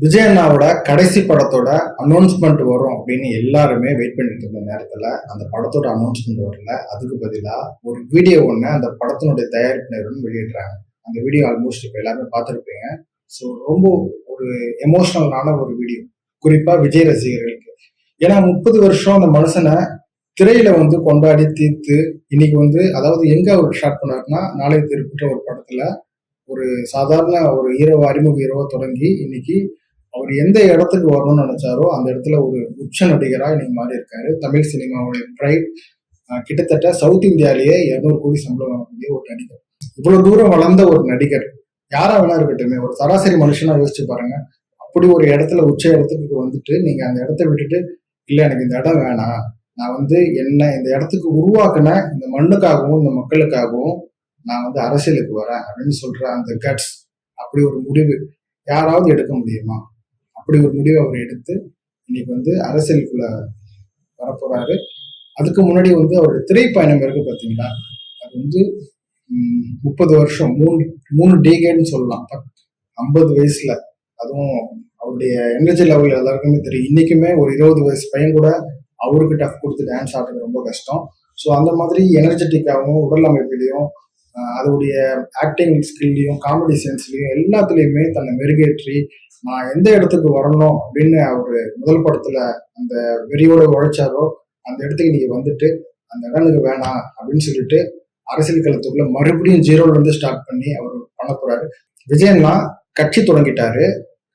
விஜய் அண்ணாவோட கடைசி படத்தோட அனௌன்ஸ்மெண்ட் வரும் அப்படின்னு எல்லாருமே வெயிட் பண்ணிட்டு இருந்த நேரத்துல அந்த படத்தோட அனௌன்ஸ்மெண்ட் வரல. அதுக்கு பதிலா ஒரு வீடியோ ஒண்ணு அந்த படத்தினுடைய தயாரிப்பினரும் வெளியிடுறாங்க. அந்த வீடியோ ஆல்மோஸ்ட் இப்ப எல்லாருமே பார்த்துருப்பீங்க. ஸோ ரொம்ப ஒரு எமோஷனலான ஒரு வீடியோ, குறிப்பா விஜய் ரசிகர்களுக்கு. ஏன்னா 30 வருஷம் அந்த மனுஷனை திரையில கொண்டாடி தீர்த்து இன்னைக்கு அதாவது எங்க அவர் ஸ்டார்ட் பண்ணாருன்னா, நாளை திருப்பிட்ட ஒரு படத்துல ஒரு சாதாரண ஒரு ஹீரோவா, அறிமுக ஹீரோவா தொடங்கி இன்னைக்கு அவர் எந்த இடத்துக்கு வரணும்னு நினைச்சாரோ அந்த இடத்துல ஒரு உச்ச நடிகரா இன்னைக்கு மாறி இருக்காரு. தமிழ் சினிமாவுடைய பிரைட். கிட்டத்தட்ட சவுத் இந்தியாலேயே 200 கோடி சம்பளம் வாங்கக்கூடிய ஒரு நடிகர். இவ்வளவு தூரம் வளர்ந்த ஒரு நடிகர் யாரா வேணா இருக்கட்டுமே, ஒரு சராசரி மனுஷனா யோசிச்சு பாருங்க. அப்படி ஒரு இடத்துல உச்ச இடத்துக்கு வந்துட்டு நீங்க அந்த இடத்த விட்டுட்டு, இல்ல எனக்கு இந்த இடம் வேணாம், நான் என்ன இந்த இடத்துக்கு உருவாக்குன இந்த மண்ணுக்காகவும் இந்த மக்களுக்காகவும் நான் அரசியலுக்கு வரேன் அப்படின்னு சொல்ற அந்த கட்ஸ், அப்படி ஒரு முடிவு யாராவது எடுக்க முடியுமா? அப்படி ஒரு முடிவை அவர் எடுத்து இன்னைக்கு அரசியலுக்குள்ள வரப்போறாரு. அதுக்கு முன்னாடி அவருடைய திரைப்பயணம் இருக்கு பார்த்தீங்களா, அது 30 வருஷம், மூணு டேகேட்னு சொல்லலாம். 50 வயசுல, அதுவும் அவருடைய எனர்ஜி லெவல் எல்லாருக்குமே தெரியும். இன்னைக்குமே ஒரு 20 வயசு பையன் கூட அவருக்கு டஃப் கொடுத்து டான்ஸ் ஆடுறது ரொம்ப கஷ்டம். ஸோ அந்த மாதிரி எனர்ஜெட்டிக்காகவும் உடல் அமைப்பிலையும் அதோடைய ஆக்டிங் ஸ்கில்லையும் காமெடி சென்ஸ்லையும் எல்லாத்துலேயுமே தன்னை மெருகேற்றி நான் எந்த இடத்துக்கு வரணும் அப்படின்னு அவரு முதல் படத்துல அந்த வெறியோட உழைச்சாரோ அந்த இடத்துக்கு நீங்க வந்துட்டு அந்த இடத்துக்கு வேணாம் அப்படின்னு சொல்லிட்டு அரசியல் களத்துக்குள்ள மறுபடியும் ஜீரோல இருந்து ஸ்டார்ட் பண்ணி அவர் பண்ண போறாரு. விஜயன்னா கட்சி தொடங்கிட்டாரு.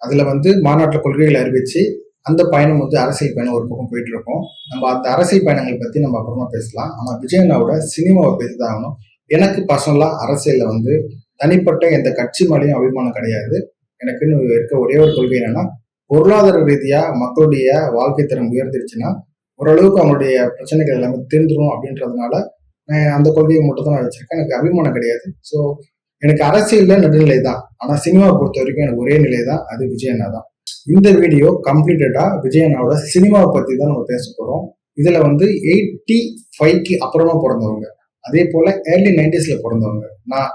அதுல மாநாட்டு கொள்கைகளை அறிவிச்சு அந்த பயணம் அரசியல் பயணம் ஒரு பக்கம் போயிட்டு இருக்கோம். நம்ம அந்த அரசியல் பயணங்களை பத்தி நம்ம அப்புறமா பேசலாம். ஆனா விஜயண்ணாவோட சினிமாவை பேசிதான் ஆகணும். எனக்கு பர்சனலா அரசியல்ல தனிப்பட்ட எந்த கட்சி மேலேயும் அபிமானம் கிடையாது. எனக்குன்னு இருக்க ஒரே ஒரு கொள்கை என்னன்னா, பொருளாதார ரீதியா மக்களுடைய வாழ்க்கை தரம் உயர்ந்துருச்சுன்னா ஓரளவுக்கு அவங்களுடைய பிரச்சனைகள் எல்லாமே தீர்ந்துடும் அப்படின்றதுனால அந்த கொள்கையை மட்டும் தான் நான் வச்சிருக்கேன். எனக்கு அபிமானம் கிடையாது. ஸோ எனக்கு அரசியல்ல நடுநிலை தான். ஆனா சினிமாவை பொறுத்த வரைக்கும் எனக்கு ஒரே நிலை தான், அது விஜயண்ணா தான். இந்த வீடியோ கம்ப்ளீட்டடா விஜயண்ணாவோட சினிமாவை பத்தி தான் நம்ம பேச போறோம். இதுல 85க்கு அப்புறமா பிறந்தவங்க, அதே போல ஏர்லி 90ஸ்ல பிறந்தவங்க. நான்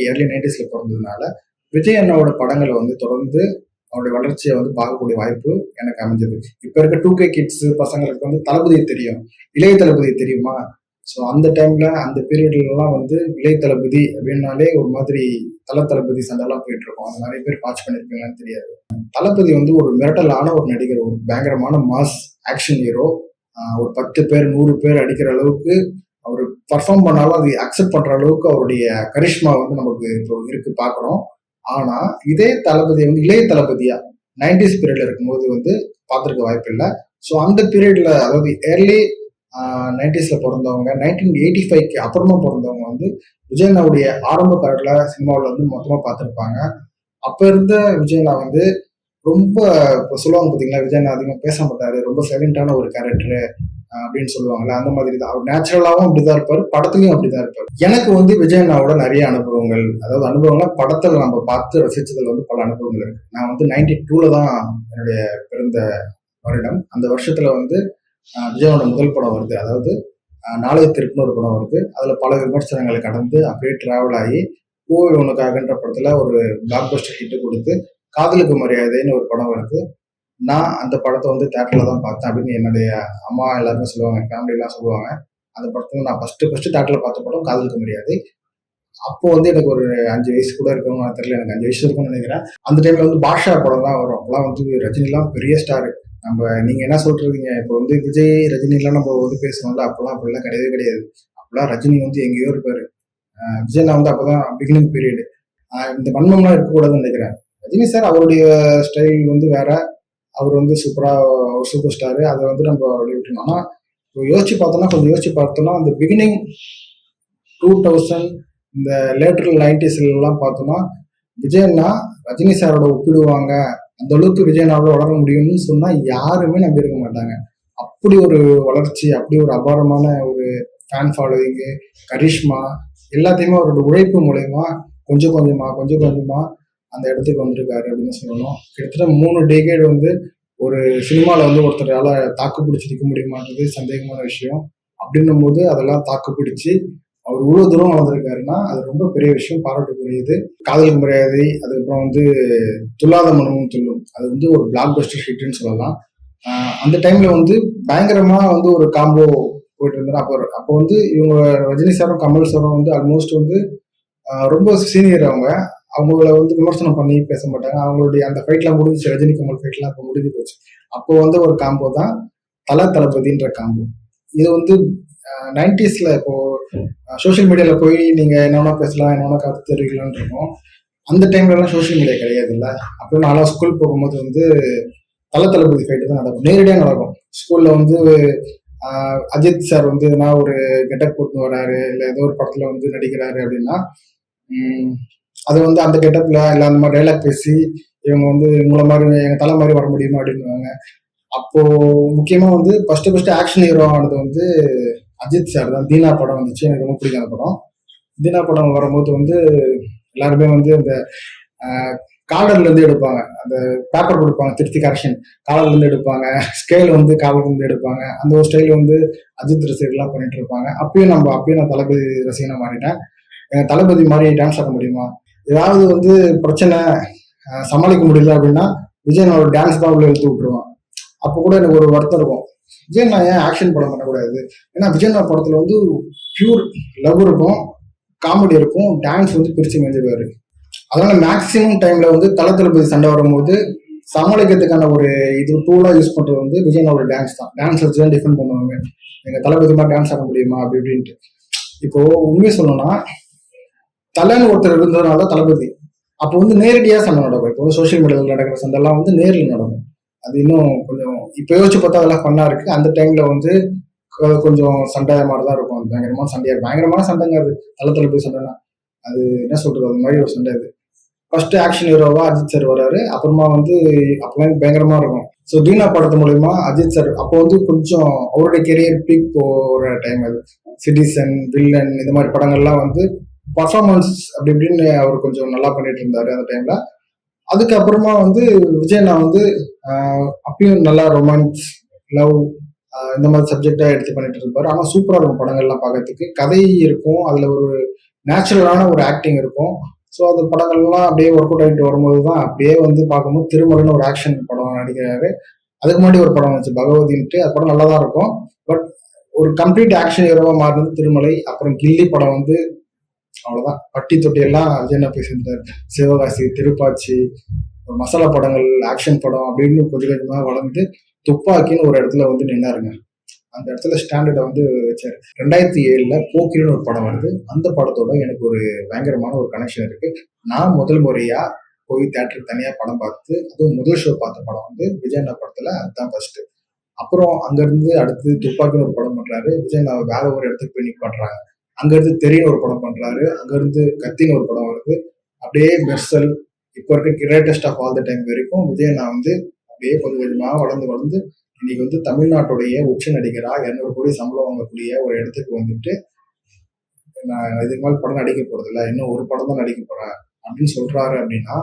ஏர்லி 90ஸ்ல பிறந்ததுனால விஜய் அண்ணாவோட படங்களை தொடர்ந்து அவருடைய வளர்ச்சியை பார்க்கக்கூடிய வாய்ப்பு எனக்கு அமைஞ்சது. இப்ப இருக்க 2K கிட்ஸ் பசங்களுக்கு தளபதி தெரியும், இளைய தளபதி தெரியுமா? ஸோ அந்த டைம்ல அந்த பீரியட்லாம் இளைய தளபதி அப்படின்னாலே ஒரு மாதிரி தளபதி சண்டைலாம் போயிட்டு இருக்கும். அது நிறைய பேர் வாட்ச் பண்ணிருப்பீங்களான்னு தெரியாது. தளபதி ஒரு மிரட்டலான ஒரு நடிகர், ஒரு பயங்கரமான மாஸ் ஆக்ஷன் ஹீரோ. ஒரு 10 பேர் 100 பேர் அடிக்கிற அளவுக்கு அவர் பர்ஃபார்ம் பண்ணாலும் அது அக்செப்ட் பண்ற அளவுக்கு அவருடைய கரிஷ்மா நமக்கு இப்போ இருக்கு பாக்குறோம். ஆனா இதே தளபதி இளைய தளபதியா 90s பீரியட்ல இருக்கும்போது பார்த்திருக்க வாய்ப்பு இல்லை. ஸோ அந்த பீரியட்ல, அதாவது ஏர்லி 90ஸ்ல பிறந்தவங்க, 1985க்கு அப்புறமா பிறந்தவங்க விஜயண்ணாவுடைய ஆரம்ப காலத்துல சினிமாவில் மொத்தமா பார்த்துருப்பாங்க. அப்ப இருந்த விஜயண்ணா ரொம்ப இப்போ சொல்லுவாங்க பார்த்தீங்களா, விஜயண்ணா அதிகமா பேச மாட்டாரு, ரொம்ப சைலண்டான ஒரு கேரக்டரு அப்படின்னு சொல்லுவாங்கல்ல, அந்த மாதிரி தான். அவர் நேச்சுரலாவும் அப்படிதான் இருப்பாரு, படத்துலயும் அப்படிதான் இருப்பாரு. எனக்கு விஜயண்ணாவோட நிறைய அனுபவங்கள், அதாவது அனுபவங்களா படத்துல நம்ம பார்த்து ரசிச்சதுல பல அனுபவங்கள் இருக்கு. நான் 92ல தான் என்னுடைய பிறந்த வருடம். அந்த வருஷத்துல விஜயோட முதல் படம் வருது, அதாவது நாளைய திருப்புன்னு ஒரு படம் வருது. அதுல பல விமர்சனங்களை கடந்து அப்படியே டிராவல் ஆகி பூவே உனக்காகன்ற படத்துல ஒரு பிளாக் பஸ்டர் ஹிட் கொடுத்து காதலுக்கு மரியாதைன்னு ஒரு படம் வருது. நான் அந்த படத்தை தேட்டர்ல தான் பார்த்தேன் அப்படின்னு என்னுடைய அம்மா எல்லாருமே சொல்லுவாங்க, ஃபேமிலி எல்லாம் சொல்லுவாங்க. அந்த படத்துல நான் ஃபர்ஸ்ட் தேட்டர்ல பார்த்த படம் காதலுக்கு மரியாதை. அப்போ எனக்கு ஒரு 5 வயசு கூட இருக்கணும், நான் தெரியல, எனக்கு 5 வயசு இருக்கும்னு நினைக்கிறேன். அந்த டைம்ல பாஷா படம் தான் வரும். அப்பெல்லாம் ரஜினி எல்லாம் பெரிய ஸ்டாரு. நம்ம நீங்க என்ன சொல்றீங்க, இப்போ விஜய் ரஜினி எல்லாம் நம்ம பேசுவோம்ல, அப்பெல்லாம் அப்படிலாம் கிடையவே கிடையாது. அப்பெல்லாம் ரஜினி எங்கேயோ இருப்பாரு. விஜய் அப்பதான் பிகினிங் பீரியடு. இந்த வன்மம்லாம் இருக்கக்கூடாதுன்னு நினைக்கிறேன். ரஜினி சார் அவருடைய ஸ்டைல் வேற, அவர் சூப்பரா ஒரு சூப்பர் ஸ்டாரு. அதை நம்ம விட்டுருந்தோம். ஆனா கொஞ்சம் யோசிச்சு பார்த்தோம்னா அந்த பிகினிங் 2000 இந்த லேட்டர் 90ஸ்ல எல்லாம் பார்த்தோம்னா விஜயண்ணா ரஜினி சாரோட ஒப்பிடுவாங்க, அந்த அளவுக்கு விஜயண்ணாவோட வளர முடியும்னு சொன்னா யாருமே நம்பி இருக்க மாட்டாங்க. அப்படி ஒரு வளர்ச்சி, அப்படி ஒரு அபாரமான ஒரு ஃபேன் ஃபாலோவிங்கு, கரிஷ்மா எல்லாத்தையுமே அவரோட உழைப்பு மூலயமா கொஞ்சம் கொஞ்சமா அந்த இடத்துக்கு வந்திருக்காரு அப்படின்னு சொல்லணும். கிட்டத்தட்ட 3 டேகேட் ஒரு சினிமால ஒருத்தரால தாக்கு பிடிச்சி நிற்க முடியுமான்றது சந்தேகமான விஷயம். அப்படின்னும் போது அதெல்லாம் தாக்கு பிடிச்சி அவர் இவ்வளவு தூரம் வளர்ந்துருக்காருன்னா அது ரொம்ப பெரிய விஷயம், பாராட்டுக்குரியது. காதலுக்கு மரியாதை, அதுக்கப்புறம் வந்து துல்லாத மனமும் துள்ளும், அது வந்து ஒரு பிளாக் பஸ்டர் ஹிட்னு சொல்லலாம். அந்த டைம்ல வந்து பயங்கரமா வந்து ஒரு காம்போ போயிட்டு இருந்தாரு. அப்போ வந்து இவங்க ரஜினி சாரும் கமல் சாரும் வந்து ஆல்மோஸ்ட் வந்து ரொம்ப சீனியர். அவங்கள வந்து விமர்சனம் பண்ணி பேச மாட்டாங்க. அவங்களுடைய அந்த ஃபைட்லாம் முடிஞ்சிச்சு, ரஜினி கமல் ஃபைட்லாம் இப்போ முடிஞ்சு போச்சு. அப்போ வந்து ஒரு காம்போ தான் தளபதின்ற காம்போ. இது வந்து 90ஸ்ல இப்போ சோஷியல் மீடியால போய் நீங்க என்னென்ன பேசலாம், என்னென்ன கருத்து தெரிவிக்கலாம்னு இருக்கும். அந்த டைம்ல எல்லாம் சோஷியல் மீடியா கிடையாது இல்ல. அப்போ நான்லாம் ஸ்கூல் போகும்போது வந்து தளபதி ஃபைட்டு தான் நடக்கும், நேரடியா நடக்கும். ஸ்கூல்ல வந்து அஜித் சார் வந்து எதனா ஒரு கெட்டப் போட்டு வராரு, இல்ல ஏதோ ஒரு படத்துல வந்து நடிக்கிறாரு அப்படின்னா அது வந்து அந்த கெட்டப்ல இல்ல அந்த மாதிரி டைலாக் பேசி இவங்க வந்து உங்களை மாதிரி எங்க தலை மாதிரி வர முடியுமா அப்படின்னுவாங்க. அப்போ முக்கியமா வந்து ஃபர்ஸ்ட் ஆக்ஷன் ஹீரோ ஆனது வந்து அஜித் சார் தான். தீனா படம் வந்துச்சு, எனக்கு ரொம்ப பிடிக்கும் அந்த படம். தீனா படம் வரும்போது வந்து எல்லாருமே வந்து அந்த காலர்ல இருந்து எடுப்பாங்க, அந்த பேப்பர் கொடுப்பாங்க திருத்தி கரெக்ஷன், காலர்ல இருந்து எடுப்பாங்க, ஸ்கேல் வந்து காலர்ல இருந்து எடுப்பாங்க. அந்த ஒரு ஸ்டைல் வந்து அஜித் ரசிகர்லாம் பண்ணிட்டு இருப்பாங்க. அப்பயும் நான் தளபதி ரசிகனா மாறிட்டேன். தளபதி மாதிரி டான்ஸ் ஆட முடியுமா, ஏதாவது வந்து பிரச்சனை சமாளிக்க முடியல அப்படின்னா விஜய் ஒரு டான்ஸ் தான் உள்ள எழுத்து விட்டுருவான். அப்போ கூட எனக்கு ஒரு வருத்தம் இருக்கும், விஜய் நான் ஏன் ஆக்ஷன் படம் பண்ணக்கூடாது? ஏன்னா விஜய் படத்துல வந்து பியூர் லவ் இருக்கும், காமெடி இருக்கும், டான்ஸ் வந்து பிரிச்சு மேஞ்சிருவாரு. அதனால மேக்சிமம் டைம்ல வந்து தளபதி சண்டை வரும்போது சமாளிக்கிறதுக்கான ஒரு இது டூலா யூஸ் பண்றது வந்து விஜயனோட டான்ஸ் தான். டான்ஸ் வச்சு தான் டிஃபெண்ட் பண்ணுவாங்க, எங்க தளபதி மாதிரி டான்ஸ் ஆட முடியுமா அப்படி இப்படின்ட்டு. இப்போ உண்மையை சொல்லணும்னா தலைன்னு ஒருத்தர் இருந்ததுனால தளபதி அப்போ வந்து நேரடியா சண்டை நடக்கும். இப்போ வந்து சோசியல் மீடியாவில் நடக்கிற சண்டைலாம் வந்து நேரில் நடக்கும். அது இன்னும் கொஞ்சம் இப்போ யோசிச்சு பார்த்தா அதெல்லாம் பண்ணா இருக்கு. அந்த டைம்ல வந்து கொஞ்சம் சண்டை மாதிரிதான் இருக்கும். அது பயங்கரமான சண்டையா, பயங்கரமான சண்டைங்க அது. தளபதி சண்டைனா அது என்ன சொல்றது, அது மாதிரி ஒரு சண்டை அது. ஃபர்ஸ்ட் ஆக்ஷன் ஹீரோவா அஜித் சார் வராரு. அப்புறமா வந்து அப்பெல்லாம் பயங்கரமா இருக்கும். ஸோ தீனா படத்து மூலயமா அஜித் சார் அப்போ வந்து கொஞ்சம் அவருடைய கெரியர் பீக் போற டைம் அது. சிட்டிசன், வில்லன், இந்த மாதிரி படங்கள்லாம் வந்து பர்ஃபார்மன்ஸ் அப்படி இப்படின்னு அவர் கொஞ்சம் நல்லா பண்ணிட்டு இருந்தாரு அந்த டைம்ல. அதுக்கப்புறமா வந்து விஜய் நான் வந்து அப்பயும் நல்லா ரொமான்ஸ், லவ், இந்த மாதிரி சப்ஜெக்டா எடுத்து பண்ணிட்டு இருப்பாரு. ஆனா சூப்பரா இருக்கும் படங்கள்லாம் பார்க்கறதுக்கு. கதை இருக்கும், அதுல ஒரு நேச்சுரலான ஒரு ஆக்டிங் இருக்கும். ஸோ அந்த படங்கள்லாம் அப்படியே ஒர்க் அவுட் ஆகிட்டு வரும்போது தான் அப்படியே வந்து பார்க்கும்போது திருமலன்னு ஒரு ஆக்ஷன் படம் நடிக்கிறாரு. அதுக்கு முன்னாடி ஒரு படம் வந்துச்சு பகவதின்ட்டு, அது படம் நல்லா தான் இருக்கும். பட் ஒரு கம்ப்ளீட் ஆக்ஷன் ஹீரோவா மாறினது திருமலை. அப்புறம் கில்லி படம் வந்து அவ்வளவுதான், பட்டி தொட்டி எல்லாம் விஜய் போய் செஞ்சார். சிவகாசி, திருப்பாச்சி, ஒரு மசாலா படங்கள், ஆக்ஷன் படம் அப்படின்னு கொஞ்சம் கொஞ்சமா வளர்ந்து துப்பாக்கின்னு ஒரு இடத்துல வந்து நின்னாருங்க. அந்த இடத்துல ஸ்டாண்டர்டை வந்து வச்சாரு. 2007 போக்கிரின்னு ஒரு படம் வருது. அந்த படத்தோட எனக்கு ஒரு பயங்கரமான ஒரு கனெக்ஷன் இருக்கு. நான் முதல் முறையா போய் தியேட்டருக்கு தனியா படம் பார்த்து, அதுவும் முதல் ஷோ பார்த்த படம் வந்து விஜய் படத்துல அதுதான் ஃபர்ஸ்ட். அப்புறம் அங்கிருந்து அடுத்து துப்பாக்கின்னு ஒரு படம் பண்றாரு. விஜய் வேற ஒரு இடத்துக்கு போய் நிப்பாட்டுறாங்க. அங்க இருந்து தெரியும் ஒரு படம் பண்றாரு. அங்க இருந்து கத்தின்னு ஒரு படம் வருது. அப்படியே மெர்சல், இப்போ இருக்க greatest of all the time வரைக்கும் விஜய் வந்து அப்படியே கொஞ்சம் கொஞ்சமா வளர்ந்து இன்னைக்கு வந்து தமிழ்நாட்டுடைய உச்ச நடிகரா 200 கோடி சம்பளம் வாங்கக்கூடிய ஒரு இடத்துக்கு வந்துட்டு, நான் இதுக்கு மேலே படம் நடிக்க போறது இல்லை, இன்னும் ஒரு படம் தான் நடிக்க போறேன் அப்படின்னு சொல்றாரு. அப்படின்னா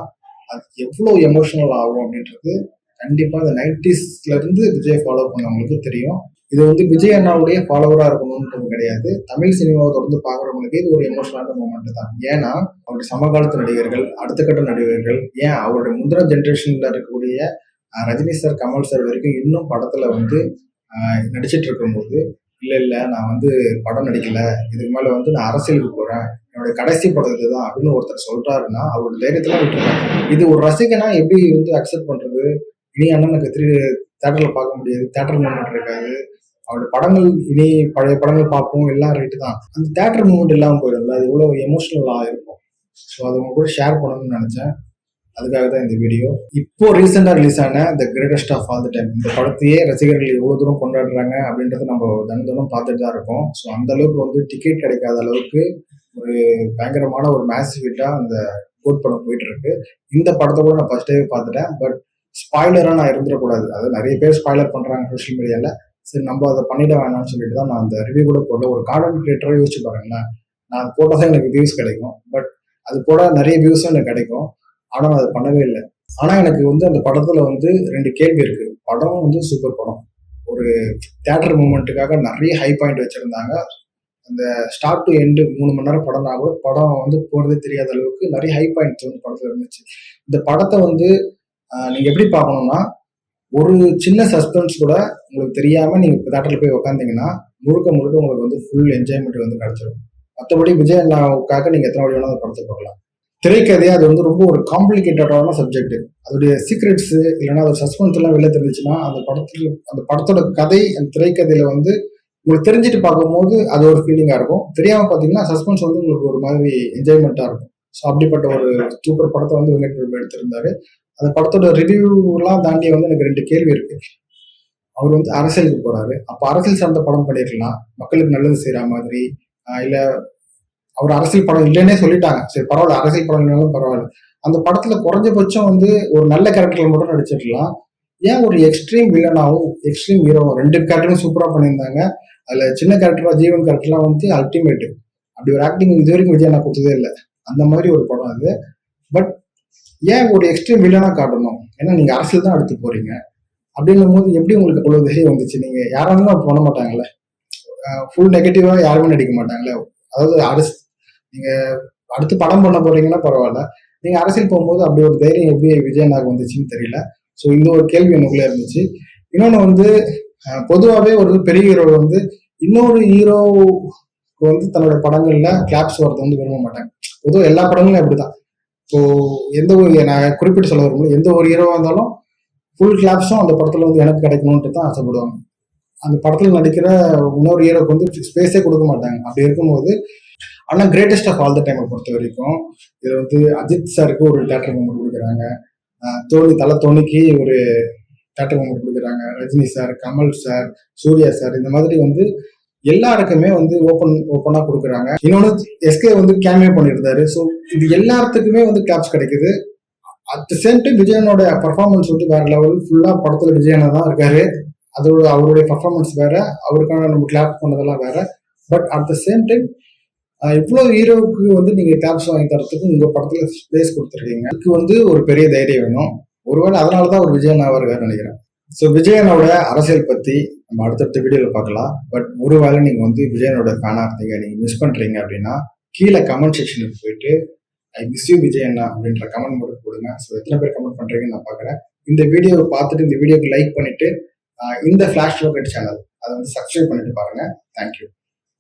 அது எவ்வளவு எமோஷனல் ஆகும் அப்படின்றது கண்டிப்பா இந்த 90ஸ்ல இருந்து விஜய் ஃபாலோ பண்ணவங்களுக்கு தெரியும். இது வந்து விஜய் அண்ணாவுடைய ஃபாலோவரா இருக்கணும்ன்றது கிடையாது. தமிழ் சினிமாவை தொடர்ந்து பாக்குறவங்களுக்கு இது ஒரு எமோஷனலான மூமெண்ட் தான். ஏன்னா அவருடைய சமகாலத்து நடிகர்கள், அடுத்த கட்ட நடிகர்கள், ஏன் அவருடைய முந்தின ஜென்ரேஷன்ல இருக்கக்கூடிய ரஜினி சார், கமல் சார் வரைக்கும் இன்னும் படத்துல வந்து நடிச்சிட்டு இருக்கும்போது, இல்ல நான் வந்து படம் நடிக்கல, இதுக்கு மேல வந்து நான் அரசியலுக்கு போறேன், என்னோட கடைசி படம் இதுதான் அப்படின்னு ஒருத்தர் சொல்றாருன்னா அவரோட தைரியத்துல விட்டுருக்காங்க. இது ஒரு ரசிகனா எப்படி வந்து அக்செப்ட் பண்றது? இனி அண்ணனுக்கு தியேட்டர்ல பார்க்க முடியாது, தியேட்டர் மூமெண்ட் இருக்காது. அவருடைய படங்கள் இனி பழைய படங்கள் பார்ப்போம், எல்லாம் ரைட்டு தான். அந்த தியேட்டர் மூமெண்ட் இல்லாமல் போயிடும்ல, அது எவ்வளவு எமோஷனலா இருக்கும். ஸோ அதை உங்க கூட ஷேர் பண்ணணும்னு நினைச்சேன். அதுக்காக தான் இந்த வீடியோ. இப்போ ரீசெண்டா ரிலீஸ் ஆன the greatest of all the time, இந்த படத்தையே ரசிகர்கள் எவ்வளவு தூரம் கொண்டாடுறாங்க அப்படின்றத நம்ம தினம் பார்த்துட்டு தான் இருக்கோம். ஸோ அந்த அளவுக்கு வந்து டிக்கெட் கிடைக்காத அளவுக்கு ஒரு பயங்கரமான ஒரு மேசிவ் ஹிட்டா அந்த கோட் படம் போயிட்டு இருக்கு. இந்த படத்தை கூட நான் ஃபர்ஸ்ட் டே பார்த்துட்டேன். பட் ஸ்பாய்லரா நான் இருந்துடக்கூடாது. அது நிறைய பேர் ஸ்பாய்லர் பண்றாங்க சோஷியல் மீடியால. சரி நம்ம அதை பண்ணிட வேணாம்னு சொல்லிட்டு தான் நான் அந்த ரிவ்யூ கூட போடல. ஒரு கார்டன் கிரியேட்டரா யோசிச்சு பாருங்களேன், நான் போட்டதான் எனக்கு வியூஸ் கிடைக்கும். பட் அது போட நிறைய வியூஸும் எனக்கு கிடைக்கும். ஆனா நான் அதை பண்ணவே இல்லை. ஆனா எனக்கு வந்து அந்த படத்துல வந்து 2 கேள்வி இருக்கு. படம் வந்து சூப்பர் படம், ஒரு தியேட்டர் மூமெண்ட்டுக்காக நிறைய ஹை பாயிண்ட் வச்சிருந்தாங்க. அந்த ஸ்டார்ட் டு எண்டு 3 மணி நேரம் படம்னா கூட படம் வந்து போறதே தெரியாத அளவுக்கு நிறைய ஹை பாயிண்ட்ஸ் வந்து படத்துல இருந்துச்சு. இந்த படத்தை வந்து நீங்க எப்படி பார்க்கணும்னா, ஒரு சின்ன சஸ்பென்ஸ் கூட உங்களுக்கு தெரியாம நீங்க தியேட்டர்ல போய் உட்காந்தீங்கன்னா முழுக்க முழுக்க உங்களுக்கு வந்து ஃபுல் என்ஜாய்மெண்ட் வந்து கிடைச்சிடும். மற்றபடி விஜய் அண்ணாவுக்காக நீங்க எத்தனை வாட்டி வேணாலும் அந்த படத்தை பார்க்கலாம். திரைக்கதையே அது வந்து ரொம்ப ஒரு காம்ப்ளிகேட்டடான சப்ஜெக்ட். அதோடைய சீக்ரெட்ஸ் இல்லைன்னா அதோட சஸ்பென்ஸ் எல்லாம் வெளில தெரிஞ்சுச்சுன்னா அந்த படத்தோட கதை அந்த திரைக்கதையில வந்து உங்களுக்கு தெரிஞ்சுட்டு பார்க்கும்போது அது ஒரு ஃபீலிங்கா இருக்கும். தெரியாம பார்த்தீங்கன்னா சஸ்பென்ஸ் வந்து உங்களுக்கு ஒரு மாதிரி என்ஜாய்மெண்ட்டா இருக்கும். ஸோ அப்படிப்பட்ட ஒரு சூப்பர் படத்தை வந்து வெங்கட் பிரபு எடுத்திருந்தாரு. அந்த படத்தோட ரிவ்யூலாம் தாண்டி வந்து எனக்கு 2 கேள்வி இருக்கு. அவர் வந்து அரசியலுக்கு போறாரு. அப்ப அரசியல் சார்ந்த படம் பண்ணிருக்கலாம். மக்களுக்கு நல்லது செய்யற மாதிரி, இல்ல அவர் அரசியல் படம் இல்லைன்னே சொல்லிட்டாங்க. சரி பரவாயில்ல, அரசியல் படம் இல்லைனாலும் பரவாயில்ல. அந்த படத்துல குறைஞ்சபட்சம் வந்து ஒரு நல்ல கேரக்டர்ல மட்டும் நடிச்சிருக்கலாம். ஏன் ஒரு எக்ஸ்ட்ரீம் வில்லனாவும் எக்ஸ்ட்ரீம் ஹீரோவும் 2 கேரக்டரும் சூப்பரா பண்ணியிருந்தாங்க. அதுல சின்ன கேரக்டரா ஜீவன் கேரக்டர்லாம் வந்து அல்டிமேட். அப்படி ஒரு ஆக்டிங் இது வரைக்கும் விஜய் நான் கொடுத்ததே இல்லை. அந்த மாதிரி ஒரு படம் அது. பட் ஏன் ஒரு எக்ஸ்ட்ரீம் வில்லனா காட்டணும்? ஏன்னா நீங்க அரசியல் தான் எடுத்து போறீங்க. அப்படின்னும் போது எப்படி உங்களுக்கு அவ்வளவு தைரியம் வந்துச்சு? நீங்க யாராலும் அப்படி பண்ண மாட்டாங்கல்ல. ஃபுல் நெகட்டிவா யாருமே நடிக்க மாட்டாங்கல்ல. அதாவது நீங்க அடுத்து படம் பண்ண போறீங்கன்னா பரவாயில்ல. நீங்க அரசியல் போகும்போது அப்படி ஒரு தைரியம் எப்படி விஜய் நாக்கு வந்துச்சுன்னு தெரியல. ஸோ இந்த ஒரு கேள்வி எனக்குள்ள இருந்துச்சு. இன்னொன்னு வந்து பொதுவாகவே ஒரு பெரிய ஹீரோ வந்து இன்னொரு ஹீரோ வந்து தன்னோட படங்கள்ல கிளாப்ஸ் வரது வந்து விரும்ப மாட்டாங்க. பொதுவாக எல்லா படங்களும் அப்படிதான். இப்போ எந்த ஒரு நான் குறிப்பிட்டு சொல்ல வரும்போது எந்த ஒரு ஹீரோவா இருந்தாலும் ஃபுல் கிளாப்ஸும் அந்த படத்துல வந்து எனக்கு கிடைக்கணும்ன்ட்டு தான் ஆசைப்படுவாங்க. அந்த படத்துல நடிக்கிற இன்னொரு ஹீரோக்கு வந்து ஸ்பேஸே கொடுக்க மாட்டாங்க. அப்படி இருக்கும்போது ஆனா கிரேட்டஸ்ட் ஆஃப் ஆல் த டைமை பொறுத்த வரைக்கும் இது வந்து அஜித் சாருக்கு ஒரு தேட்டர் மூமெண்ட் கொடுக்குறாங்க. தோனிக்கு ஒரு தேட்டர் மூமெண்ட் கொடுக்குறாங்க. Rajini sir, Kamal sir, Suriya sir, இந்த மாதிரி வந்து எல்லாருக்குமே வந்து ஓப்பனா கொடுக்குறாங்க. இன்னொன்னு எஸ்கே வந்து கேமியோ பண்ணியிருந்தாரு. ஸோ இது எல்லாத்துக்குமே வந்து கிளாப்ஸ் கிடைக்குது. அட் த சேம் டைம் விஜயனோட பர்ஃபார்மன்ஸ் வந்து வேற லெவல். ஃபுல்லா படத்துல விஜயனா தான் இருக்காரு. அதோட அவருடைய பர்ஃபார்மன்ஸ் வேற, அவருக்கான நம்ம கிளாப் பண்ணதெல்லாம் வேற. But at the same time இவ்வளவு ஹீரோவுக்கு வந்து நீங்க கிளாப்ஸ் வாங்கி தரத்துக்கு உங்க படத்துல ஸ்பேஸ் கொடுத்துருக்கீங்க. அதுக்கு வந்து ஒரு பெரிய தைரியம் வேணும். ஒருவேளை அதனாலதான் ஒரு விஜயனாவா இருக்காரு நினைக்கிறேன். ஸோ விஜயனோட அரசியல் பத்தி நம்ம அடுத்தடுத்த வீடியோல பார்க்கலாம். பட் ஒருவேளை நீங்க வந்து விஜயனோட ஃபேனா இருந்தீங்க, நீங்க மிஸ் பண்றீங்க அப்படின்னா கீழே கமெண்ட் செக்ஷனுக்கு போயிட்டு ஐ மிஸ் யூ விஜயண்ணா அப்படின்ற கமெண்ட் மட்டும் போடுங்க. ஸோ எத்தனை பேர் கமெண்ட் பண்றீங்கன்னு நான் பாக்குறேன். இந்த வீடியோவை பார்த்துட்டு இந்த வீடியோக்கு லைக் பண்ணிட்டு இந்த ஃபிளாஷ் ராக்கெட் சேனல் அதை வந்து சப்ஸ்கிரைப் பண்ணிட்டு பாருங்க. தேங்க்யூ.